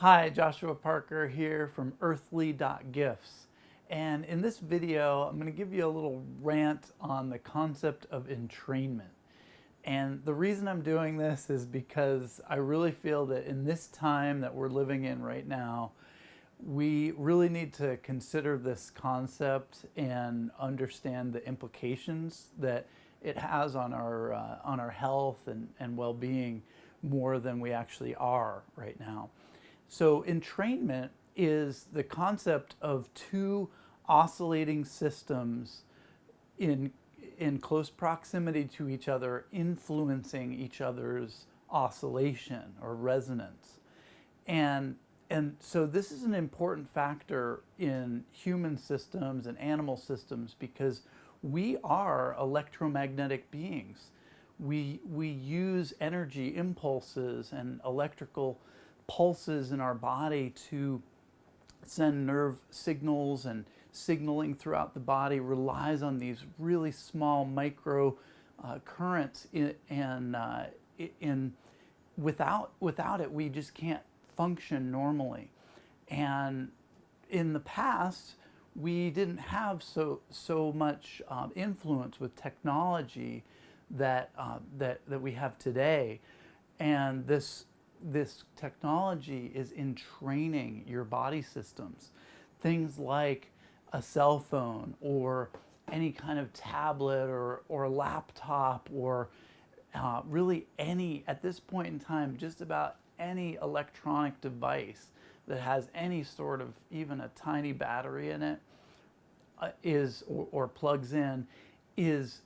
Hi, Joshua Parker here from earthly.gifts. And in this video, I'm going to give you a little rant on the concept of entrainment. And the reason I'm doing this is because I really feel that in this time that we're living in right now, we really need to consider this concept and understand the implications that it has on our health and well-being more than we actually are right now. So entrainment is the concept of two oscillating systems in close proximity to each other, influencing each other's oscillation or resonance. And so this is an important factor in human systems and animal systems because we are electromagnetic beings. We use energy impulses and electrical pulses in our body to send nerve signals, and signaling throughout the body relies on these really small micro currents without it we just can't function normally. And in the past we didn't have so much influence with technology that we have today, and this technology is entraining your body systems. Things like a cell phone or any kind of tablet or laptop or really any, at this point in time, just about any electronic device that has any sort of even a tiny battery in it or plugs in is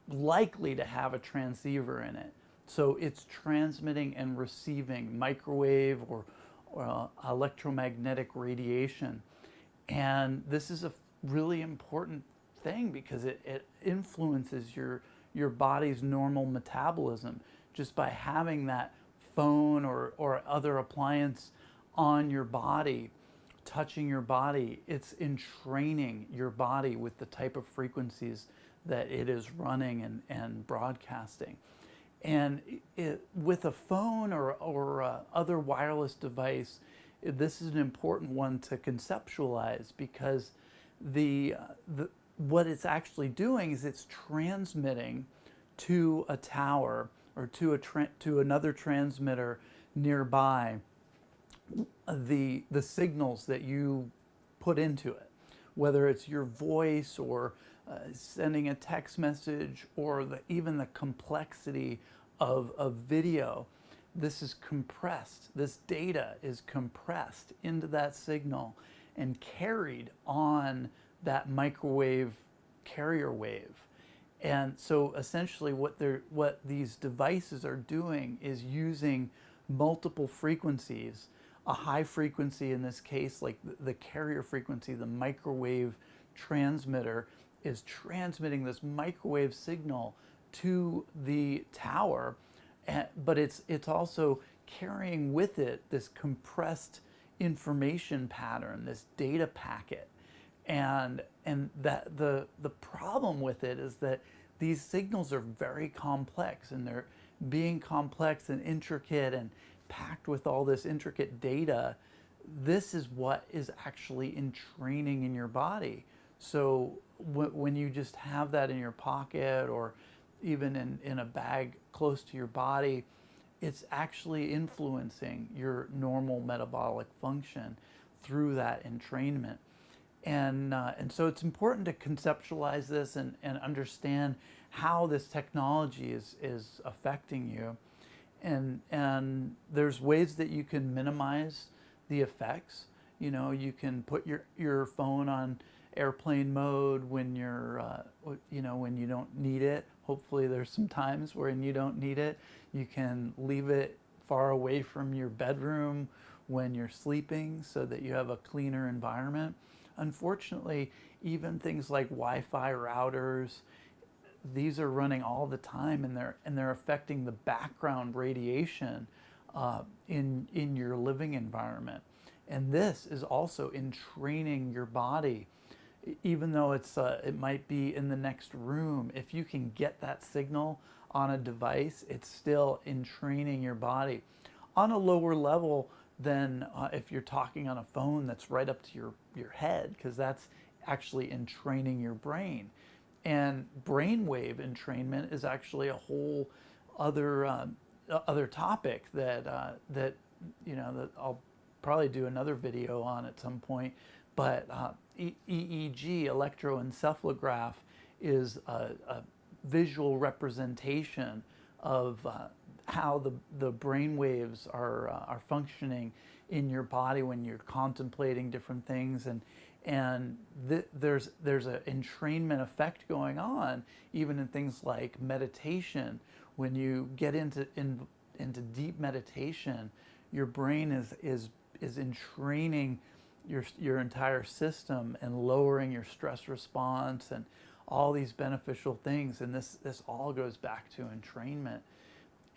likely to have a transceiver in it. So it's transmitting and receiving microwave or electromagnetic radiation. And this is a really important thing because it influences your body's normal metabolism just by having that phone or other appliance on your body, touching your body. It's entraining your body with the type of frequencies that it is running and broadcasting. And with a phone or other wireless device, this is an important one to conceptualize because what it's actually doing is it's transmitting to a tower or to another transmitter nearby the signals that you put into it, whether it's your voice or sending a text message or even the complexity of video. This is compressed. This data is compressed into that signal and carried on that microwave carrier wave. And so essentially what these devices are doing is using multiple frequencies, a high frequency in this case, like the carrier frequency, the microwave transmitter is transmitting this microwave signal to the tower, but it's also carrying with it this compressed information pattern, this data packet. And that the problem with it is that these signals are very complex, and they're being complex and intricate and packed with all this intricate data. This is what is actually entraining in your body. So when you just have that in your pocket or even in a bag close to your body, it's actually influencing your normal metabolic function through that entrainment. And so it's important to conceptualize this and understand how this technology is affecting you. And there's ways that you can minimize the effects. You know, you can put your phone on airplane mode when when you don't need it. Hopefully there's some times when you don't need it. You can leave it far away from your bedroom when you're sleeping so that you have a cleaner environment. Unfortunately, even things like Wi-Fi routers, these are running all the time, and they're affecting the background radiation in your living environment. And this is also entraining your body, even though it might be in the next room. If you can get that signal on a device, it's still entraining your body. On a lower level, than if you're talking on a phone that's right up to your head, because that's actually entraining your brain. And brainwave entrainment is actually a whole other topic that that I'll probably do another video on at some point. But EEG, electroencephalograph, is a visual representation of how the brain waves are functioning in your body when you're contemplating different things, and there's an entrainment effect going on even in things like meditation. When you get into deep meditation, your brain is entraining your entire system and lowering your stress response and all these beneficial things. And this all goes back to entrainment.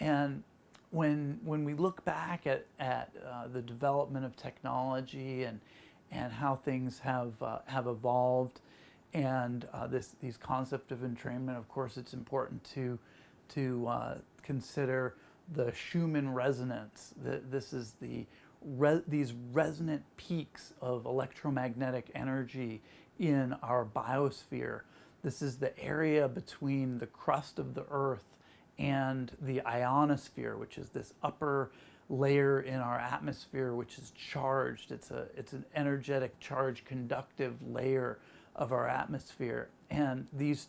And when we look back at the development of technology and how things have evolved, and these concept of entrainment, of course, it's important to consider the Schumann resonance. This is these resonant peaks of electromagnetic energy in our biosphere. This is the area between the crust of the Earth and the ionosphere, which is this upper layer in our atmosphere, which is charged. It's an energetic, charged, conductive layer of our atmosphere. And these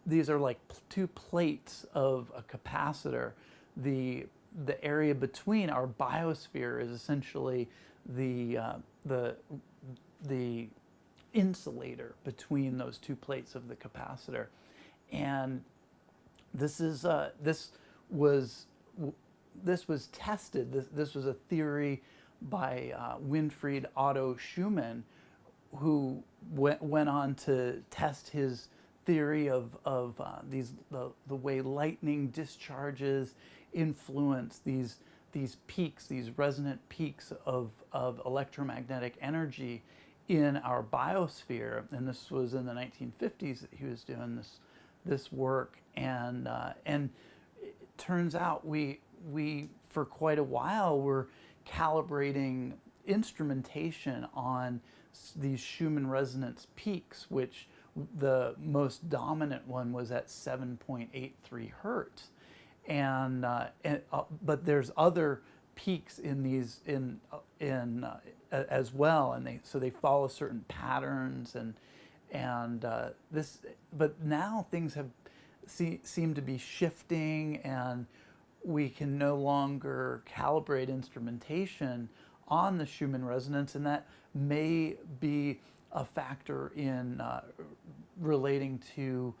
these are like two plates of a capacitor. The area between our biosphere is essentially the insulator between those two plates of the capacitor. And this was tested. This was a theory by Winfried Otto Schumann, who went on to test his theory of the way lightning discharges influence these peaks, these resonant peaks of electromagnetic energy in our biosphere. And this was in the 1950s that he was doing this work. And it turns out we for quite a while were calibrating instrumentation on these Schumann resonance peaks, which the most dominant one was at 7.83 hertz. But there's other peaks in these as well, and they follow certain patterns and this. But now things have seem to be shifting, and we can no longer calibrate instrumentation on the Schumann resonance, and that may be a factor in relating to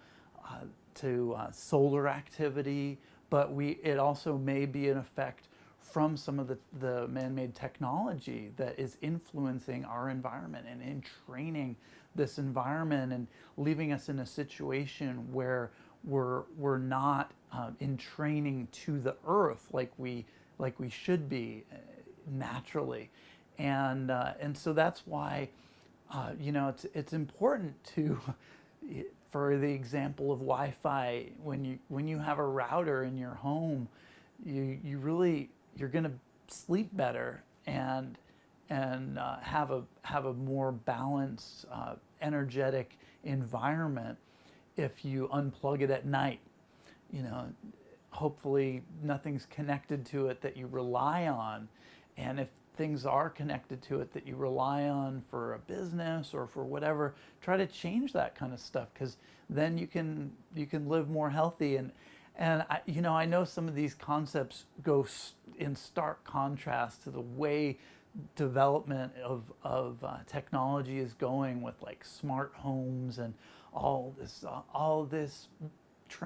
solar activity, but it also may be an effect from some of the man-made technology that is influencing our environment and entraining this environment and leaving us in a situation where we're not entraining to the earth like we should be naturally, and so that's why it's important to, for the example of Wi-Fi, when you have a router in your home, you're going to sleep better and have a more balanced energetic environment if you unplug it at night. Hopefully nothing's connected to it that you rely on, and if things are connected to it that you rely on for a business or for whatever, try to change that kind of stuff, because then you can live more healthy. And I know some of these concepts go in stark contrast to the way development of technology is going, with like smart homes and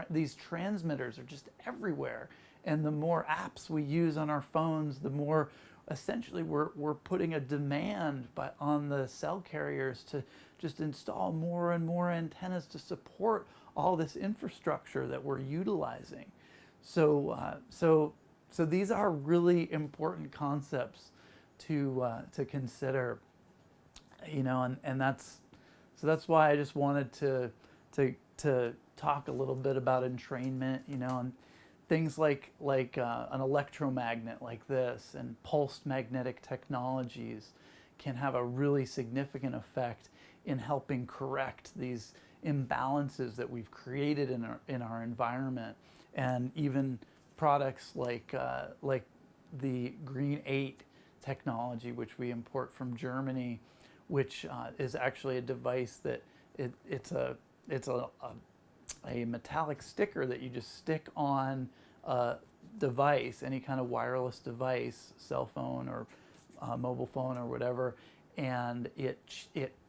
these transmitters are just everywhere. And the more apps we use on our phones, the more essentially we're putting a demand on the cell carriers to just install more and more antennas to support all this infrastructure that we're utilizing. So these are really important concepts to consider, and that's why I just wanted to talk a little bit about entrainment, and things like an electromagnet like this and pulsed magnetic technologies can have a really significant effect in helping correct these imbalances that we've created in our environment. And even products like the Green 8 technology, which we import from Germany, which is actually a device that it's a metallic sticker that you just stick on a device, any kind of wireless device, cell phone or mobile phone or whatever, and it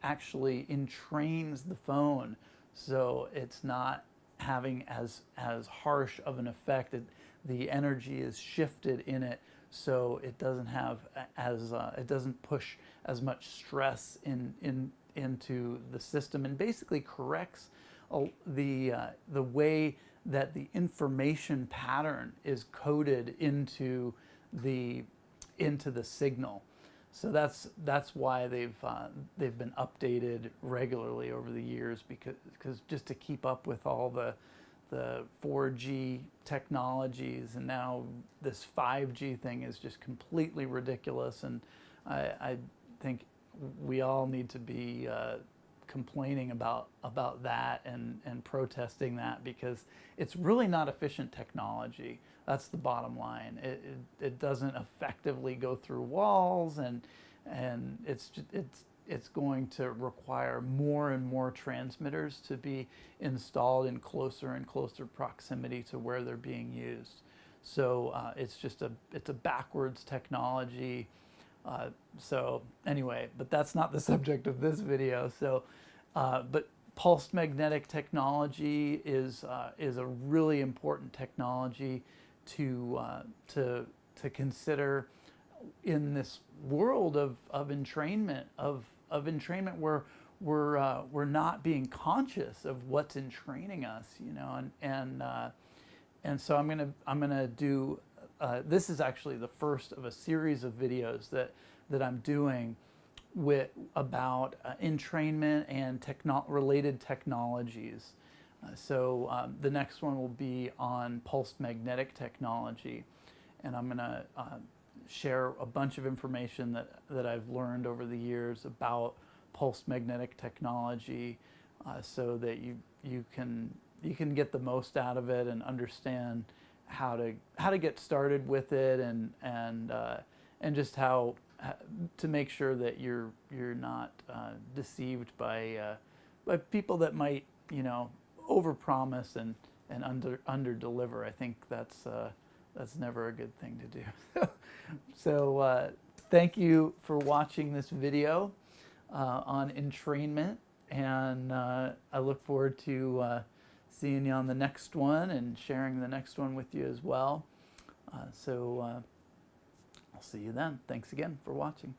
actually entrains the phone, so it's not having as harsh of an effect. The energy is shifted in it, so it doesn't have it doesn't push as much stress into the system, and basically corrects the way that the information pattern is coded into the signal. So that's why they've been updated regularly over the years, because just to keep up with all the 4G technologies, and now this 5G thing is just completely ridiculous. And I think we all need to be complaining about that and protesting that, because it's really not efficient technology. That's the bottom line. It doesn't effectively go through walls, and it's going to require more and more transmitters to be installed in closer and closer proximity to where they're being used. So it's a backwards technology. So anyway, but that's not the subject of this video. So, but pulsed magnetic technology is a really important technology to consider in this world of entrainment, of entrainment where we're not being conscious of what's entraining us, you know, and so I'm gonna do. This is actually the first of a series of videos that I'm doing about entrainment and related technologies. So the next one will be on pulsed magnetic technology, and I'm going to share a bunch of information that I've learned over the years about pulsed magnetic technology, so that you can get the most out of it and understand how to get started with it, and just how to make sure that you're not deceived by people that might, you know, overpromise and under deliver. I think that's never a good thing to do. So thank you for watching this video on entrainment, and I look forward to seeing you on the next one and sharing the next one with you as well. So I'll see you then. Thanks again for watching.